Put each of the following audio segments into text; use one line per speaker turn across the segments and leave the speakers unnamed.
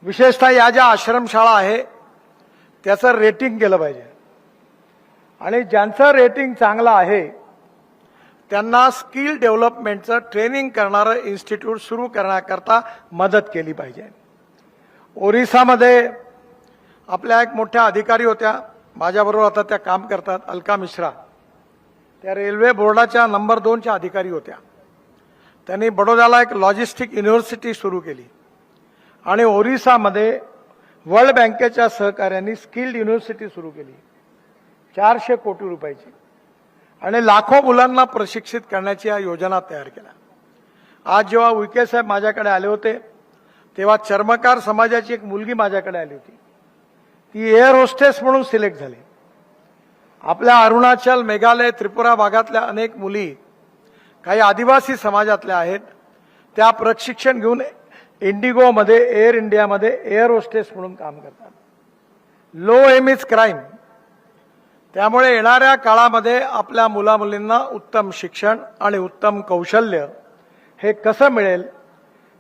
विशेषतः या ज्या आश्रमशाळा आहे त्याचं रेटिंग केलं पाहिजे आणि ज्यांचं रेटिंग चांगलं आहे त्यांना स्किल डेव्हलपमेंटचं ट्रेनिंग करणारं इन्स्टिट्यूट सुरू करण्याकरता मदत केली पाहिजे. ओरिसामध्ये आपल्या एक मोठ्या अधिकारी होत्या, माझ्याबरोबर आता त्या काम करतात, अलका मिश्रा. त्या रेल्वे बोर्डाच्या नंबर 2च्या अधिकारी होत्या. त्यांनी बडोद्याला एक लॉजिस्टिक युनिव्हर्सिटी सुरू केली आणि ओरिसामध्ये वर्ल्ड बँकेच्या सहकार्याने स्किल्ड युनिव्हर्सिटी सुरू केली 400 कोटी रुपयाची आणि लाखो मुलांना प्रशिक्षित करण्याची या योजना तयार केल्या. आज जेव्हा उईके साहेब माझ्याकडे आले होते तेव्हा चर्मकार समाजाची एक मुलगी माझ्याकडे आली होती. ती एअर होस्टेस म्हणून सिलेक्ट झाली. आपल्या अरुणाचल, मेघालय, त्रिपुरा भागातल्या अनेक मुली काही आदिवासी समाजातल्या आहेत, त्या प्रशिक्षण घेऊन इंडिगोमध्ये, एअर इंडियामध्ये एअर होस्टेस म्हणून काम करतात. Low M is crime. त्यामुळे येणाऱ्या काळामध्ये आपल्या मुलामुलींना उत्तम शिक्षण आणि उत्तम कौशल्य हे कसं मिळेल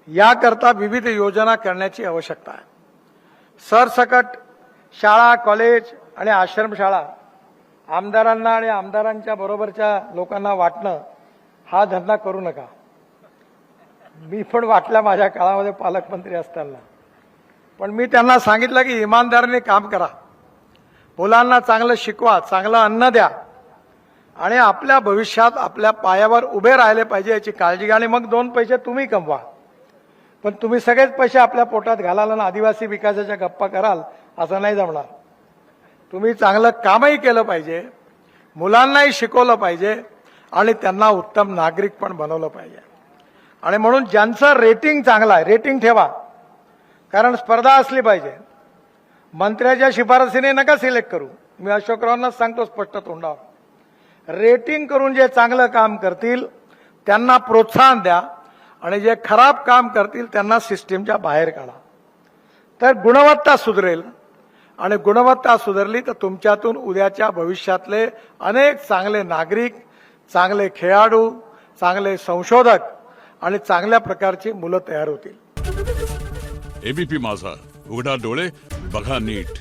याकरता विविध योजना करण्याची आवश्यकता आहे. सरसकट शाळा, कॉलेज आणि आश्रमशाळा आमदारांना आणि आमदारांच्या बरोबरच्या लोकांना वाटणं हा धंदा करू नका. मी पण वाटला माझ्या काळामध्ये पालकमंत्री असताना, पण मी त्यांना सांगितलं की इमानदारीने काम करा, मुलांना चांगलं शिकवा, चांगलं अन्न द्या आणि आपल्या भविष्यात आपल्या पायावर उभे राहिले पाहिजे याची काळजी घ्या. आणि मग 2 पैसे तुम्ही कमवा, पण तुम्ही सगळेच पैसे आपल्या पोटात घालाल आणि आदिवासी विकासाच्या गप्पा कराल असं नाही जमणार. तुम्ही चांगलं कामही केलं पाहिजे, मुलांनाही शिकवलं पाहिजे आणि त्यांना उत्तम नागरिक पण बनवलं पाहिजे. आणि म्हणून ज्यांचं रेटिंग चांगलं आहे, रेटिंग ठेवा, कारण स्पर्धा असली पाहिजे. मंत्र्याच्या शिफारसीने नका सिलेक्ट करू. मी अशोकरावांना सांगतो स्पष्ट तोंडावर, रेटिंग करून जे चांगलं काम करतील त्यांना प्रोत्साहन द्या आणि जे खराब काम करतील त्यांना सिस्टीमच्या बाहेर काढा. तर गुणवत्ता सुधरेल आणि गुणवत्ता सुधारली तर तुमच्यातून उद्याच्या भविष्यातले अनेक चांगले नागरिक, चांगले खेळाडू, चांगले संशोधक आणि चांगल्या प्रकारची मुलं तयार होतील.
एबीपी माझा, उघडा डोळे बघा नीट.